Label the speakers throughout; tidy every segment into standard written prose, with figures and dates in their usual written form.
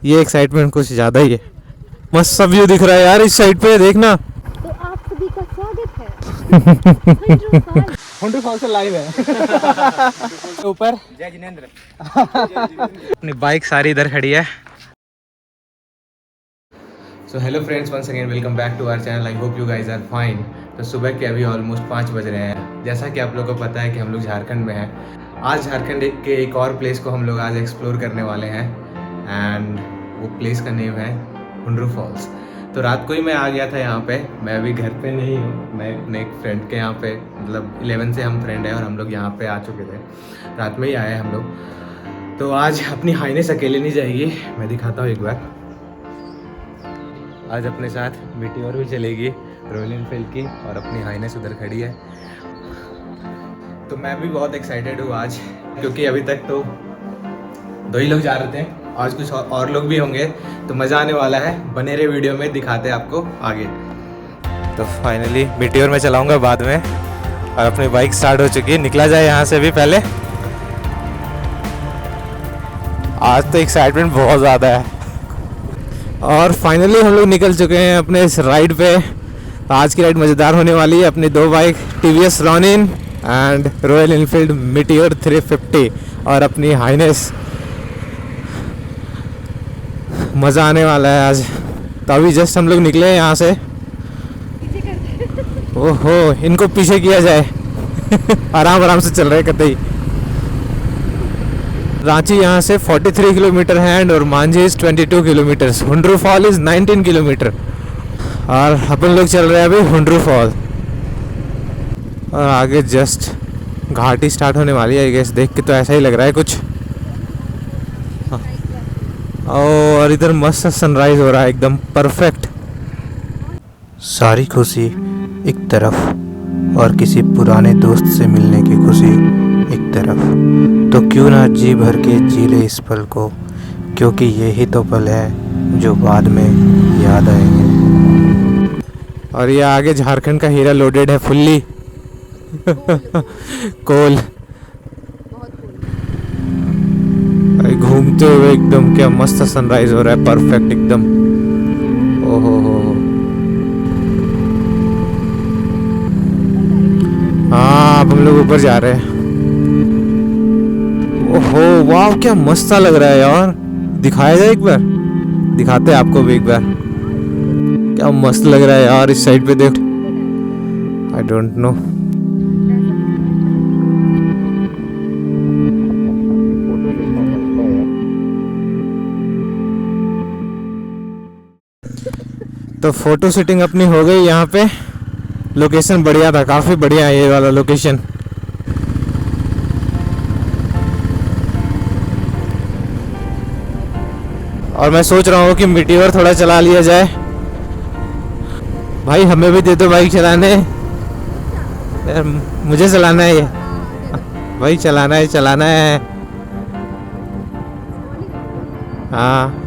Speaker 1: ये एक्साइटमेंट कुछ ज़्यादा ही है। मस्त सा व्यू दिख रहा है यार इस साइड पे, देखना।
Speaker 2: तो आप सभी का स्वागत है।
Speaker 1: हुंडरू फॉल से लाइव है ऊपर। जय जिनेंद्र। अपनी बाइक सारी इधर खड़ी है। So hello friends, once again welcome back to our channel. I hope you guys are fine. तो सुबह के अभी ऑलमोस्ट 5 बज रहे हैं। जैसा कि आप लोगों को पता है कि हम लोग झारखंड में हैं। आज झारखंड के एक और प्लेस को हम लोग आज एक्सप्लोर करने वाले हैं एंड वो प्लेस का नेम है हुंडरू फॉल्स। तो रात को ही मैं आ गया था यहाँ पे। मैं अभी घर पे नहीं हूँ, मैं अपने एक फ्रेंड के यहाँ पे, मतलब 11 से हम फ्रेंड हैं और हम लोग यहाँ पे आ चुके थे। रात में ही आए हम लोग। तो आज अपनी हाइनेस अकेले नहीं जाएगी, मैं दिखाता हूँ एक बार। आज अपने साथ मीटियोर भी चलेगी, रॉयल एनफील्ड की, और अपनी हाइनेस उधर खड़ी है। तो मैं भी बहुत एक्साइटेड हूँ आज, क्योंकि अभी तक तो 2 ही लोग जा रहे थे। आज कुछ और लोग भी होंगे, तो मज़ा आने वाला है। बने रहे वीडियो में, दिखाते हैं आपको आगे। तो फाइनली मीटियोर में चलाऊँगा बाद में, और अपनी बाइक स्टार्ट हो चुकी है। निकला जाए यहाँ से भी पहले। आज तो एक्साइटमेंट बहुत ज़्यादा है। और फाइनली हम लोग निकल चुके हैं अपने इस राइड पे। आज की राइड मज़ेदार होने वाली है। अपनी 2 bike TVS Ronin and royal Enfield meteor 350 और अपनी हाइनेस। मज़ा आने वाला है आज। तो अभी जस्ट हम लोग निकले हैं यहाँ से। ओहो, इनको पीछे किया जाए। आराम आराम से चल रहे कतई। रांची यहाँ से 43 किलोमीटर है और Manjhi is 22 kilometre. Hundru fall is 19 kilometre. और अपन लोग चल रहे हैं अभी हुंडरू फॉल। और आगे जस्ट घाटी स्टार्ट होने वाली है। आई गेस देख के तो ऐसा ही लग रहा है कुछ। और इधर मस्त सनराइज हो रहा है, एकदम परफेक्ट। सारी खुशी एक तरफ और किसी पुराने दोस्त से मिलने की खुशी एक तरफ। तो क्यों ना जी भर के जी ले इस पल को, क्योंकि यही तो पल है जो बाद में याद आएंगे। और ये आगे झारखंड का हीरा लोडेड है फुल्ली। कोल घूमते हुए एकदम, क्या मस्त सनराइज हो रहा है, परफेक्ट एकदम। ओहो हो। हाँ, अब हम लोग ऊपर जा रहे हैं। ओहो वाह, क्या मस्त सा लग रहा है यार। दिखाया जाए एक बार, दिखाते हैं आपको भी एक बार। क्या मस्त लग रहा है यार इस साइड पे, देख। I don't know. तो फोटो शूटिंग अपनी हो गई यहाँ पे। लोकेशन बढ़िया था, काफ़ी बढ़िया है ये वाला लोकेशन। और मैं सोच रहा हूँ कि मीटियोर थोड़ा चला लिया जाए। भाई हमें भी दे दो बाइक चलाने यार, मुझे चलाना है ये। भाई चलाना है, चलाना है। हाँ।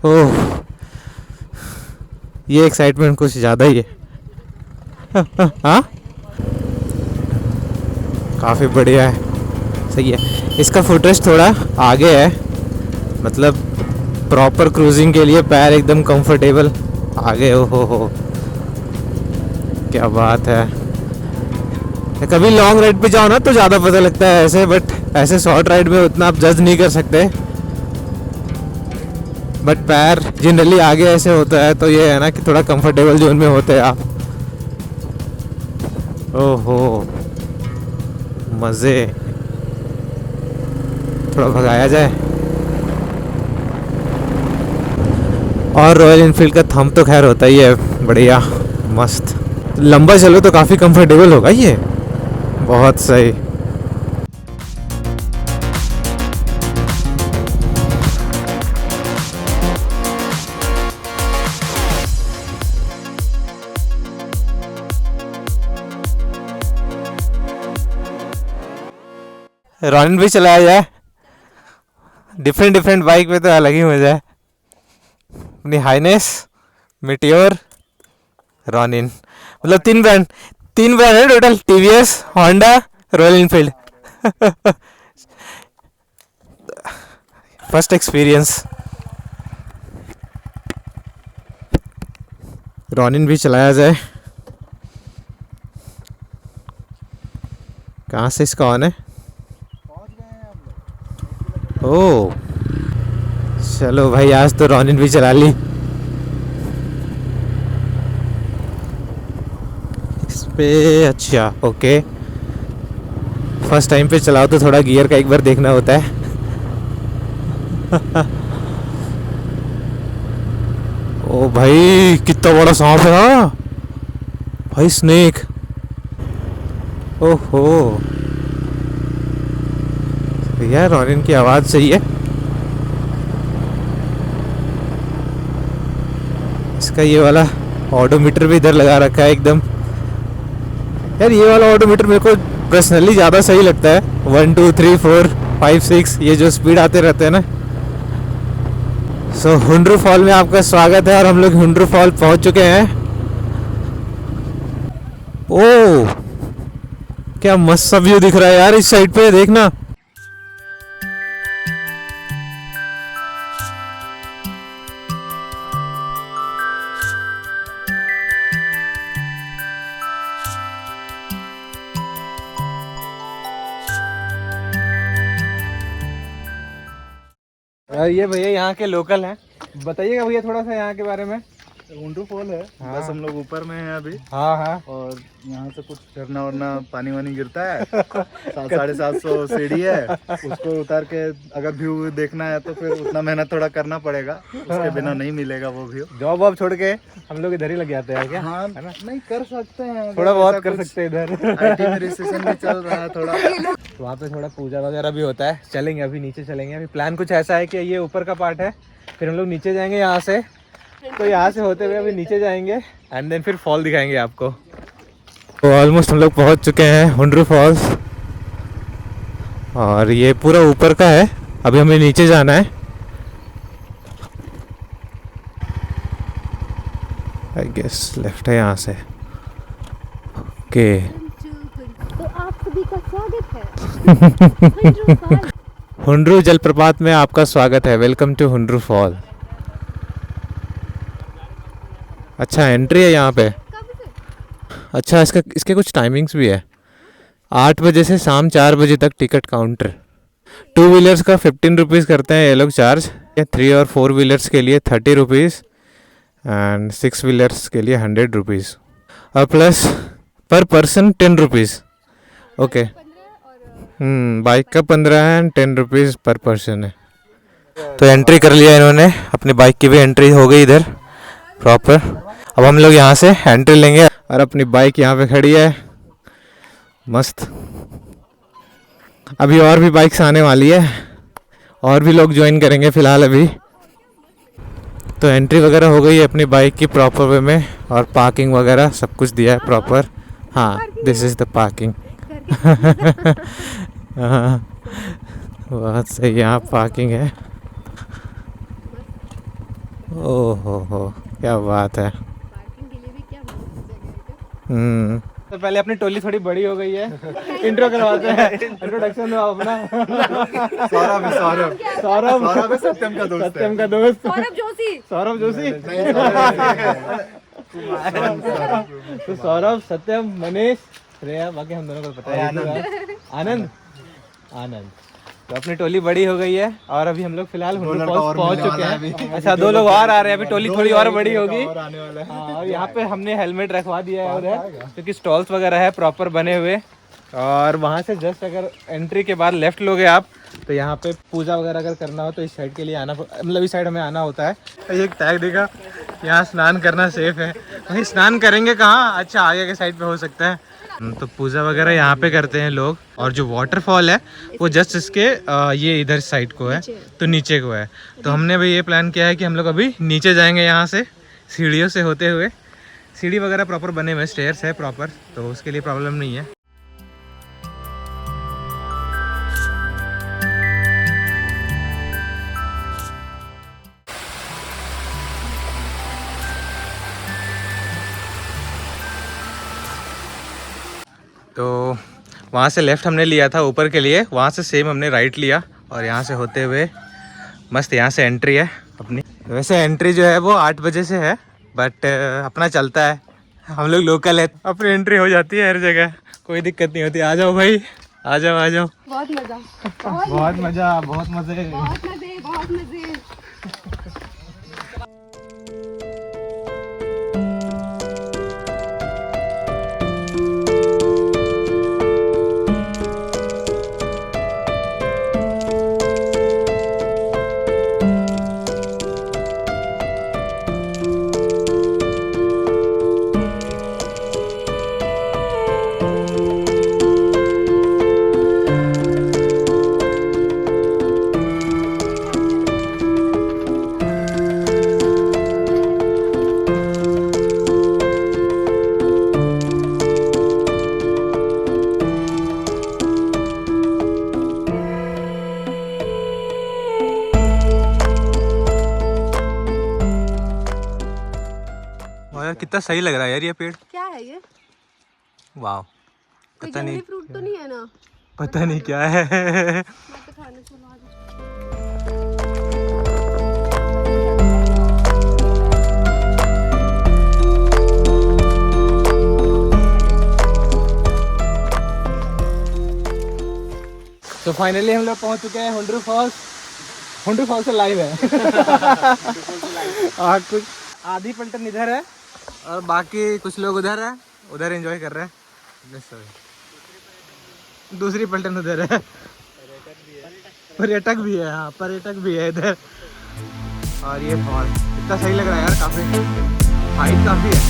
Speaker 1: ओह, ये एक्साइटमेंट कुछ ज़्यादा ही है। हाँ, काफ़ी बढ़िया है, सही है। इसका फुटेज थोड़ा आगे है, मतलब प्रॉपर क्रूजिंग के लिए पैर एकदम कंफर्टेबल आगे। हो, क्या बात है। कभी लॉन्ग राइड पे जाओ ना तो ज़्यादा पता लगता है ऐसे, बट ऐसे शॉर्ट राइड में उतना आप जज नहीं कर सकते। बट पैर जनरली आगे ऐसे होता है, तो ये है ना कि थोड़ा कंफर्टेबल जोन में होते हैं आप। ओहो, मज़े। थोड़ा भगाया जाए। और रॉयल एनफील्ड का थंब तो खैर होता ही है बढ़िया, मस्त। लंबा चलो तो काफ़ी कंफर्टेबल होगा ये, बहुत सही। रॉनिन भी चलाया जाए। डिफरेंट बाइक पे तो अलग ही मजा है। अपनी हाइनेस, मीटियोर, रॉनिन, मतलब 3 ब्रांड है total. TVS, Honda, royal Enfield. First experience. Ronin भी चलाया जाए। कहाँ से इसका ऑन है? ओह चलो भाई, आज तो रॉनिन भी चला ली। इस पे अच्छा ओके, फर्स्ट टाइम पे चलाओ तो थोड़ा गियर का एक बार देखना होता है। ओ भाई कितना बड़ा सांप है। हाँ भाई, स्नेक। ओहो यार, रॉनिन की आवाज़ सही है। इसका ये वाला ऑडोमीटर भी इधर लगा रखा है एकदम। यार ये वाला ऑडोमीटर मेरे को पर्सनली ज़्यादा सही लगता है। 1 2 3 4 5 6 ये जो स्पीड आते रहते हैं ना। सो हुंड्रू फॉल में आपका स्वागत है और हम लोग हुंड्रू फॉल पहुंच चुके हैं। ओह क्या मस्त सा व्यू दिख रहा है यार, इस साइड पे देखना। ये भैया यहाँ के लोकल हैं, बताइएगा भैया थोड़ा सा यहाँ के बारे में।
Speaker 3: हुंड्रू फॉल है।
Speaker 1: हाँ।
Speaker 3: बस हम लोग ऊपर में हैं अभी।
Speaker 1: हाँ हाँ।
Speaker 3: और यहाँ से कुछ झरना वरना पानी वानी गिरता है। 750 सीढ़ी है, उसको उतार के अगर व्यू देखना है तो फिर उतना मेहनत थोड़ा करना पड़ेगा, उसके बिना नहीं मिलेगा वो व्यू।
Speaker 1: जॉब वॉब छोड़ के हम लोग इधर ही लग जाते हैं क्या?
Speaker 3: हाँ नहीं कर सकते हैं,
Speaker 1: थोड़ा बहुत कर सकते हैं इधर।
Speaker 3: IT में रिसेशन भी चल रहा है थोड़ा।
Speaker 1: तो वहाँ पे थोड़ा पूजा वगैरह भी होता है। चलेंगे अभी नीचे चलेंगे। अभी प्लान कुछ ऐसा है कि ये ऊपर का पार्ट है, फिर हम लोग नीचे जाएंगे यहाँ से। तो यहाँ से होते हुए अभी नीचे जाएंगे एंड देन फिर फॉल दिखाएंगे आपको। तो ऑलमोस्ट हम लोग पहुँच चुके हैं हुंड्रू फॉल्स, और ये पूरा ऊपर का है। अभी हमें नीचे जाना है। आई गेस लेफ्ट है यहाँ से। ओके
Speaker 2: तो आप सभी का स्वागत है हुंड्रू फॉल।
Speaker 1: हुंड्रू जलप्रपात में आपका स्वागत है। Welcome to Hundru fall. अच्छा एंट्री है यहाँ पे। अच्छा इसके कुछ टाइमिंग्स भी है। 8 बजे से शाम 4 बजे तक टिकट काउंटर। 2 व्हीलर्स का 15 रुपीज़ करते हैं ये लोग चार्ज। 3 और 4 व्हीलर्स के लिए 30 रुपीज़ एंड 6 व्हीलर्स के लिए 100 रुपीज़, और प्लस पर पर्सन 10 रुपीज़। ओके बाइक का 15 है एंड 10 रुपीज़ पर पर्सन है। तो एंट्री कर लिया इन्होंने, अपनी बाइक की भी एंट्री हो गई इधर प्रॉपर। अब हम लोग यहाँ से एंट्री लेंगे और अपनी बाइक यहाँ पे खड़ी है मस्त। अभी और भी बाइक्स आने वाली है, और भी लोग ज्वाइन करेंगे फ़िलहाल अभी। तो एंट्री वगैरह हो गई है अपनी बाइक की प्रॉपर वे में, और पार्किंग वगैरह सब कुछ दिया है प्रॉपर। हाँ दिस इज़ द पार्किंग। हाँ बहुत सही, यहाँ पार्किंग है। ओहो हो क्या बात है।
Speaker 2: पार्किंग के लिए भी क्या मस्त जगह है।
Speaker 1: तो पहले अपनी टोली थोड़ी बड़ी हो गई है। इंट्रो करवाते हैं, इंट्रोडक्शन दो अपना।
Speaker 3: सौरभ सत्यम का दोस्त है।
Speaker 1: सत्यम का दोस्त
Speaker 2: सौरभ जोशी।
Speaker 1: सौरभ जोशी। तो सौरभ, सत्यम, मनीष, श्रेया, बाकी हम दोनों को पता है। आनंद। आनंद। तो अपनी टोली बड़ी हो गई है और अभी हम लोग फिलहाल हुंड्रू फॉल्स पहुंच चुके हैं। अच्छा 2 लोग और आ रहे हैं, अभी टोली थोड़ी और बड़ी होगी। हाँ, और यहाँ पे हमने हेलमेट रखवा दिया है उधर, क्योंकि स्टॉल्स वगैरह है प्रॉपर बने हुए। और वहाँ से जस्ट अगर एंट्री के बाद लेफ्ट लोगे आप, तो यहाँ पे पूजा वगैरह अगर करना हो तो इस साइड के लिए आना, मतलब इस साइड हमें आना होता है। एक टैग देखा, यहाँ स्नान करना सेफ है। वहीं स्नान करेंगे कहाँ? अच्छा आगे के साइड पे हो सकता है। तो पूजा वगैरह यहाँ पे करते हैं लोग। और जो वाटरफॉल है वो जस्ट इसके ये इधर साइड को है, तो नीचे को है। तो हमने भी ये प्लान किया है कि हम लोग अभी नीचे जाएंगे यहाँ से सीढ़ियों से होते हुए। सीढ़ी वगैरह प्रॉपर बने हुए, स्टेयर्स है प्रॉपर, तो उसके लिए प्रॉब्लम नहीं है। तो वहाँ से लेफ़्ट हमने लिया था ऊपर के लिए, वहाँ से सेम हमने राइट लिया और यहाँ से होते हुए मस्त यहाँ से एंट्री है अपनी। वैसे एंट्री जो है वो 8 बजे से है, बट अपना चलता है, हम लोग लोकल है, अपनी एंट्री हो जाती है हर जगह, कोई दिक्कत नहीं होती। आ जाओ भाई, आ जाओ आ जाओ।
Speaker 2: बहुत मजा,
Speaker 1: बहुत मजा, बहुत मजे,
Speaker 2: बहुत मजे, बहुत मजे।
Speaker 1: कितना सही लग रहा है यार ये पेड़।
Speaker 2: क्या है ये?
Speaker 1: वाह,
Speaker 2: कोई
Speaker 1: पता
Speaker 2: जंगली
Speaker 1: नहीं,
Speaker 2: फ्रूट तो नहीं है ना?
Speaker 1: पता नहीं क्या है।
Speaker 2: मैं तो खाने से ला दूँ।
Speaker 1: तो फाइनली हम लोग पहुंच चुके हैं हुंड्रू फॉल्स। हुंड्रू फॉल्स से लाइव है। और कुछ आधी पलटन इधर है और बाकी कुछ लोग उधर है, उधर एंजॉय कर रहे हैं। दूसरी पलटन उधर है, पर्यटक भी है। हाँ, पर्यटक भी है इधर। और ये फॉल इतना सही लग रहा है यार, काफी हाइट काफी है।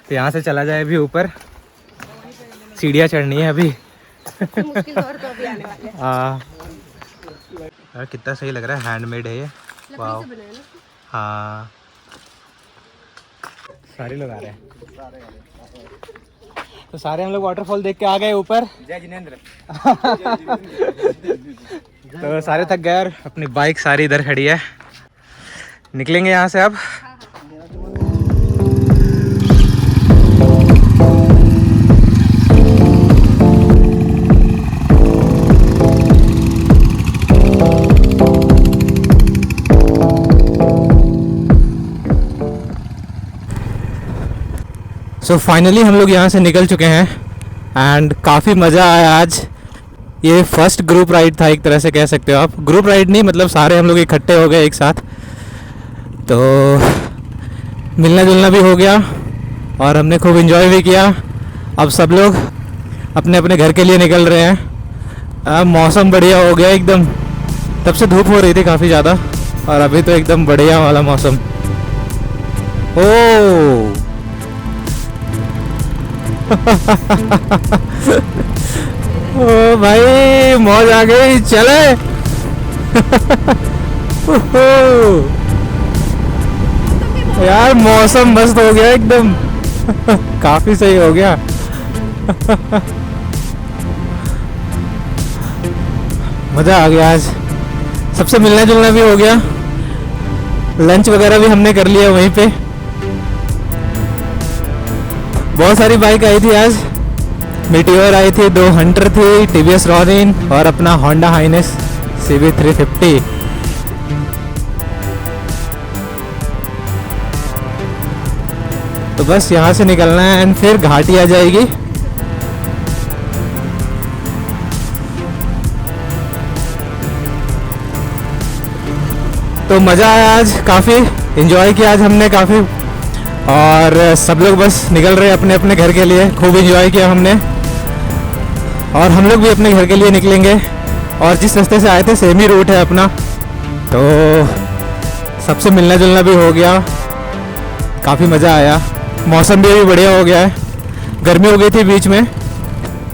Speaker 1: तो यहाँ से चला जाए अभी ऊपर, सीढ़ियाँ चढ़नी है अभी।
Speaker 2: सबसे मुश्किल दौर तो अभी आने वाले हैं।
Speaker 1: यार कितना सही लग रहा है, हैंडमेड है ये। वाह,
Speaker 2: लकड़ी से बना है ना?
Speaker 1: हाँ, सारे लोग आ रहे हैं। तो सारे हम लोग वाटरफॉल देख के आ गए ऊपर। जय जिनेंद्र। तो सारे थक गए और अपनी बाइक सारी इधर खड़ी है, निकलेंगे यहाँ से अब। सो फाइनली हम लोग यहाँ से निकल चुके हैं एंड काफ़ी मज़ा आया आज। ये फर्स्ट ग्रुप राइड था, एक तरह से कह सकते हो आप। ग्रुप राइड नहीं, मतलब सारे हम लोग इकट्ठे हो गए एक साथ, तो मिलना जुलना भी हो गया और हमने खूब इन्जॉय भी किया। अब सब लोग अपने अपने घर के लिए निकल रहे हैं। मौसम बढ़िया हो गया एकदम, तब से धूप हो रही थी काफ़ी ज़्यादा और अभी तो एकदम बढ़िया वाला मौसम। ओह ओ भाई, मौज आ गई, चले। यार मौसम मस्त हो गया एकदम। काफी सही हो गया। मजा आ गया आज, सबसे मिलना जुलना भी हो गया, लंच वगैरह भी हमने कर लिया वहीं पे। बहुत सारी बाइक आई थी आज, मीटियोर आई थी, 2 हंटर थी, टीवीएस रॉनिन और अपना होंडा हाइनेस CB350। तो बस यहाँ से निकलना है एंड फिर घाटी आ जाएगी। तो मज़ा आया आज, काफ़ी इन्जॉय किया आज हमने काफ़ी, और सब लोग बस निकल रहे अपने अपने घर के लिए। खूब इन्जॉय किया हमने और हम लोग भी अपने घर के लिए निकलेंगे। और जिस रास्ते से आए थे सेम ही रूट है अपना, तो सबसे मिलना जुलना भी हो गया काफ़ी मज़ा आया, मौसम भी अभी बढ़िया हो गया है, गर्मी हो गई थी बीच में।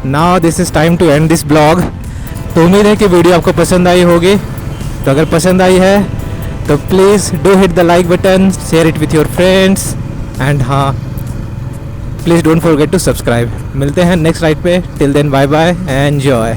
Speaker 1: Now this is time to end this blog. तो उम्मीद है कि वीडियो आपको पसंद आई होगी। तो अगर पसंद आई है तो please do hit the like button, share it with your friends and हाँ please don't forget to subscribe. मिलते हैं नेक्स्ट राइड पे, till then bye bye, enjoy.